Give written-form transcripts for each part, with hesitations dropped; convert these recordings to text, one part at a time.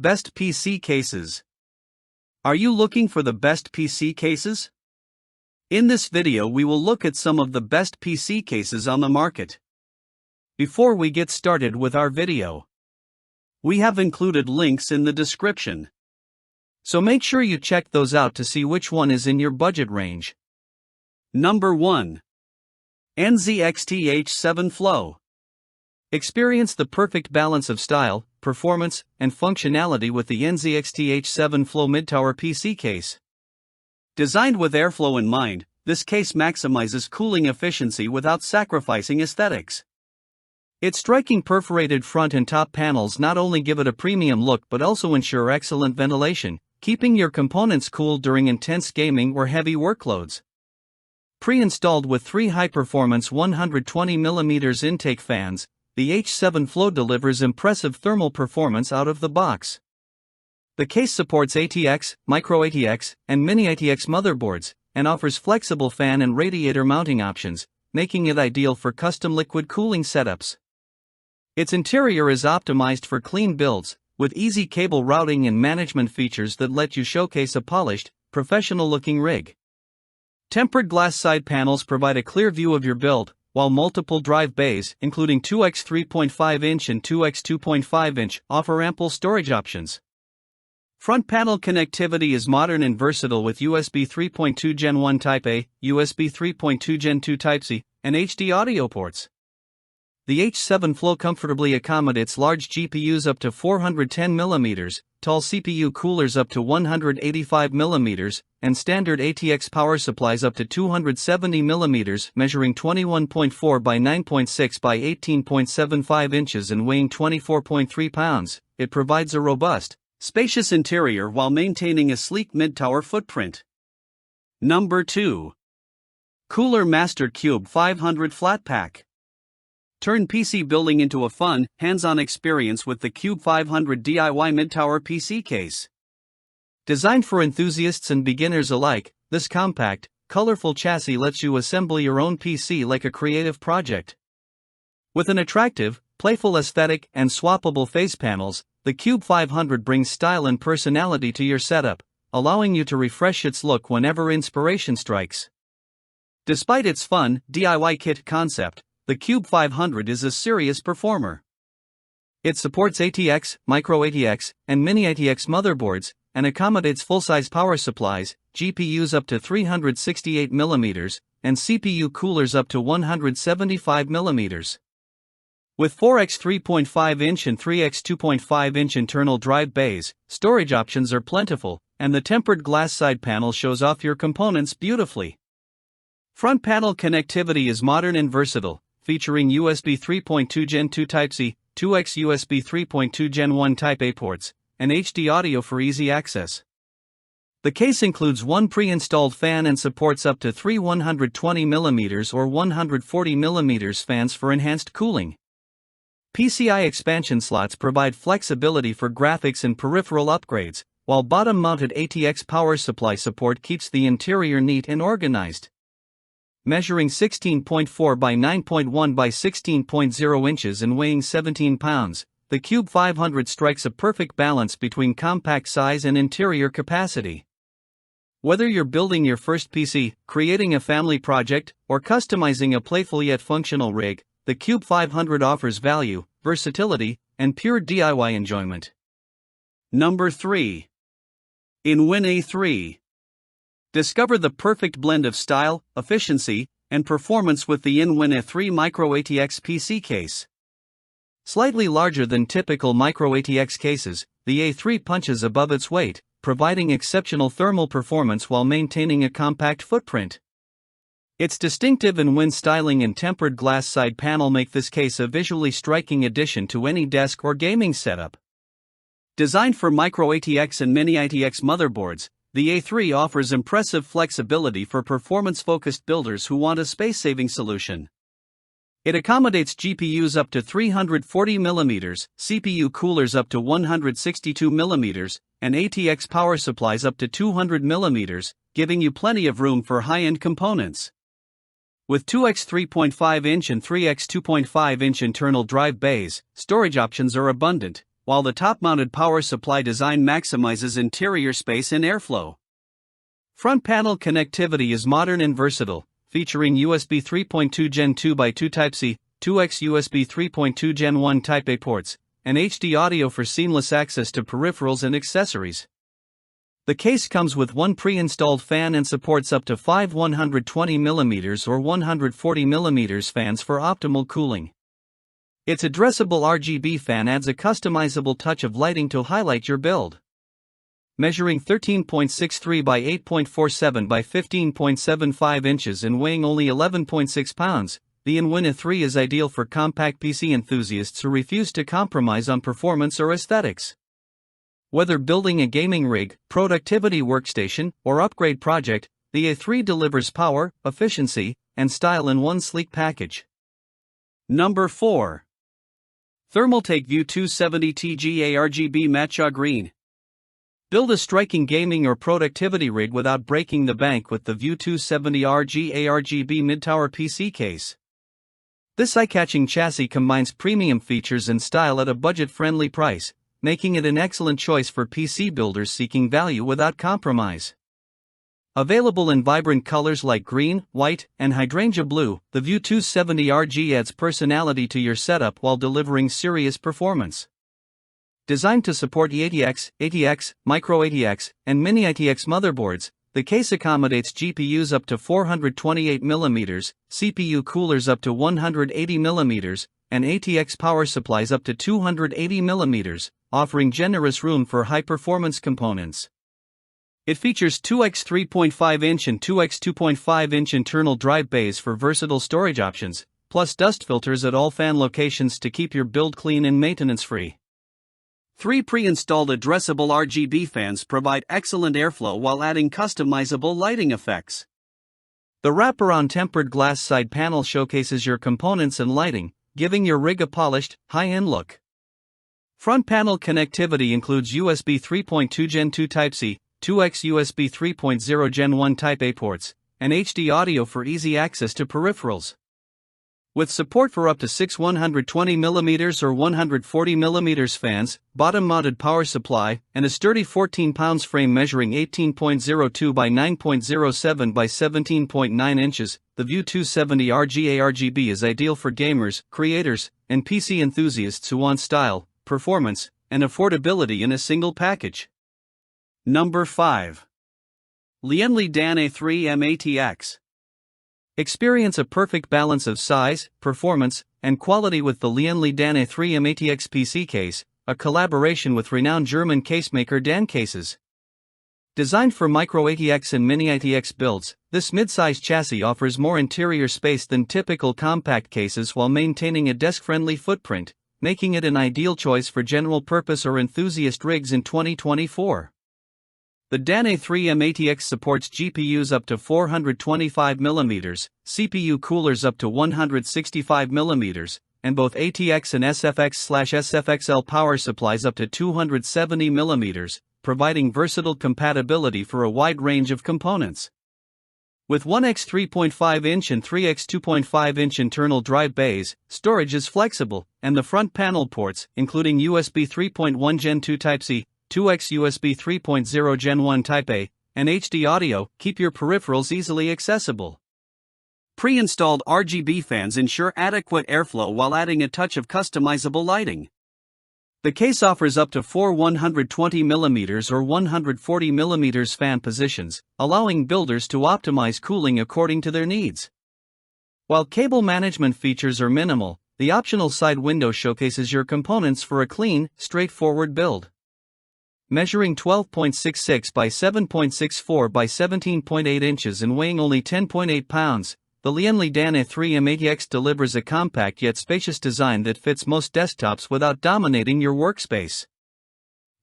Best PC cases. Are you looking for the best PC cases? In this video we will look at some of the best PC cases on the market. Before we get started with our video, we have included links in the description, so make sure you check those out to see which one is in your budget range. Number 1. NZXT H7 Flow. Experience the perfect balance of style, performance, and functionality with the NZXT H7 Flow mid-tower PC case. Designed with airflow in mind, this case maximizes cooling efficiency without sacrificing aesthetics. Its striking perforated front and top panels not only give it a premium look but also ensure excellent ventilation, keeping your components cool during intense gaming or heavy workloads. Pre-installed with 3 high-performance 120mm intake fans, the H7 Flow delivers impressive thermal performance out of the box. The case supports ATX, Micro ATX, and Mini ATX motherboards, and offers flexible fan and radiator mounting options, making it ideal for custom liquid cooling setups. Its interior is optimized for clean builds, with easy cable routing and management features that let you showcase a polished, professional-looking rig. Tempered glass side panels provide a clear view of your build, while multiple drive bays, including 2x 3.5-inch and 2x 2.5-inch, offer ample storage options. Front panel connectivity is modern and versatile with USB 3.2 Gen 1 Type-A, USB 3.2 Gen 2 Type-C, and HD audio ports. The H7 Flow comfortably accommodates large GPUs up to 410mm, tall CPU coolers up to 185mm, and standard ATX power supplies up to 270mm, measuring 21.4 by 9.6 by 18.75 inches and weighing 24.3 pounds. It provides a robust, spacious interior while maintaining a sleek mid-tower footprint. Number 2. Cooler Master Qube 500 Flatpack. Turn PC building into a fun, hands-on experience with the Qube 500 DIY mid-tower PC case. Designed for enthusiasts and beginners alike, this compact, colorful chassis lets you assemble your own PC like a creative project. With an attractive, playful aesthetic and swappable face panels, the Qube 500 brings style and personality to your setup, allowing you to refresh its look whenever inspiration strikes. Despite its fun, DIY kit concept, the Qube 500 is a serious performer. It supports ATX, Micro ATX, and Mini ATX motherboards, and accommodates full-size power supplies, GPUs up to 368mm, and CPU coolers up to 175mm. With 4x 3.5-inch and 3x 2.5-inch internal drive bays, storage options are plentiful, and the tempered glass side panel shows off your components beautifully. Front panel connectivity is modern and versatile, featuring USB 3.2 Gen 2 Type-C, 2x USB 3.2 Gen 1 Type-A ports, and HD audio for easy access. The case includes one pre-installed fan and supports up to 3 120mm or 140mm fans for enhanced cooling. PCI expansion slots provide flexibility for graphics and peripheral upgrades, while bottom-mounted ATX power supply support keeps the interior neat and organized. Measuring 16.4 by 9.1 by 16.0 inches and weighing 17 pounds, the Qube 500 strikes a perfect balance between compact size and interior capacity. Whether you're building your first PC, creating a family project, or customizing a playful yet functional rig, the Qube 500 offers value, versatility, and pure DIY enjoyment. Number 3. InWin A3. Discover the perfect blend of style, efficiency, and performance with the InWin A3 Micro ATX PC case. Slightly larger than typical Micro ATX cases, the A3 punches above its weight, providing exceptional thermal performance while maintaining a compact footprint. Its distinctive InWin styling and tempered glass side panel make this case a visually striking addition to any desk or gaming setup. Designed for Micro ATX and Mini ATX motherboards, the A3 offers impressive flexibility for performance-focused builders who want a space-saving solution. It accommodates GPUs up to 340mm, CPU coolers up to 162mm, and ATX power supplies up to 200mm, giving you plenty of room for high-end components. With 2x 3.5-inch and 3x 2.5-inch internal drive bays, storage options are abundant, while the top-mounted power supply design maximizes interior space and airflow. Front panel connectivity is modern and versatile, featuring USB 3.2 Gen 2x2 Type-C, 2x USB 3.2 Gen 1 Type-A ports, and HD audio for seamless access to peripherals and accessories. The case comes with one pre-installed fan and supports up to 5 120mm or 140mm fans for optimal cooling. Its addressable RGB fan adds a customizable touch of lighting to highlight your build. Measuring 13.63 by 8.47 by 15.75 inches and weighing only 11.6 pounds, the Lian Li DAN A3 is ideal for compact PC enthusiasts who refuse to compromise on performance or aesthetics. Whether building a gaming rig, productivity workstation, or upgrade project, the A3 delivers power, efficiency, and style in one sleek package. Number 4. Thermaltake View 270 TG ARGB Matcha Green. Build a striking gaming or productivity rig without breaking the bank with the View 270 RG ARGB mid-tower PC case. This eye-catching chassis combines premium features and style at a budget-friendly price, making it an excellent choice for PC builders seeking value without compromise. Available in vibrant colors like green, white, and hydrangea blue, the View 270 RG adds personality to your setup while delivering serious performance. Designed to support eATX, ATX, Micro ATX, and Mini ATX motherboards, the case accommodates GPUs up to 428mm, CPU coolers up to 180mm, and ATX power supplies up to 280mm, offering generous room for high-performance components. It features 2x 3.5-inch and 2x 2.5-inch internal drive bays for versatile storage options, plus dust filters at all fan locations to keep your build clean and maintenance-free. 3 pre-installed addressable RGB fans provide excellent airflow while adding customizable lighting effects. The wraparound tempered glass side panel showcases your components and lighting, giving your rig a polished, high-end look. Front panel connectivity includes USB 3.2 Gen 2 Type-C, 2x USB 3.0 Gen 1 Type-A ports, and HD audio for easy access to peripherals. With support for up to 6 120mm or 140mm fans, bottom-mounted power supply, and a sturdy 14-pounds frame measuring 18.02 by 9.07 by 17.9 inches, the View 270 RG ARGB is ideal for gamers, creators, and PC enthusiasts who want style, performance, and affordability in a single package. Number 5. Lian Li DAN A3-mATX. Experience a perfect balance of size, performance, and quality with the Lian Li DAN A3-mATX PC case, a collaboration with renowned German casemaker DAN Cases. Designed for Micro ATX and Mini ATX builds, this mid-size chassis offers more interior space than typical compact cases while maintaining a desk-friendly footprint, making it an ideal choice for general-purpose or enthusiast rigs in 2024. The DAN A3-mATX supports GPUs up to 425mm, CPU coolers up to 165mm, and both ATX and SFX/SFXL power supplies up to 270mm, providing versatile compatibility for a wide range of components. With 1x 3.5-inch and 3x 2.5-inch internal drive bays, storage is flexible, and the front panel ports, including USB 3.1 Gen 2 Type-C, 2x USB 3.0 Gen 1 Type-A, and HD audio, keep your peripherals easily accessible. Pre-installed RGB fans ensure adequate airflow while adding a touch of customizable lighting. The case offers up to 4 120mm or 140mm fan positions, allowing builders to optimize cooling according to their needs. While cable management features are minimal, the optional side window showcases your components for a clean, straightforward build. Measuring 12.66 by 7.64 by 17.8 inches and weighing only 10.8 pounds, the Lian Li DAN A3-mATX delivers a compact yet spacious design that fits most desktops without dominating your workspace.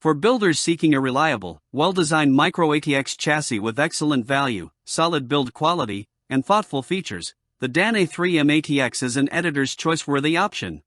For builders seeking a reliable, well-designed Micro ATX chassis with excellent value, solid build quality, and thoughtful features, the DAN A3-mATX is an editor's choice-worthy option.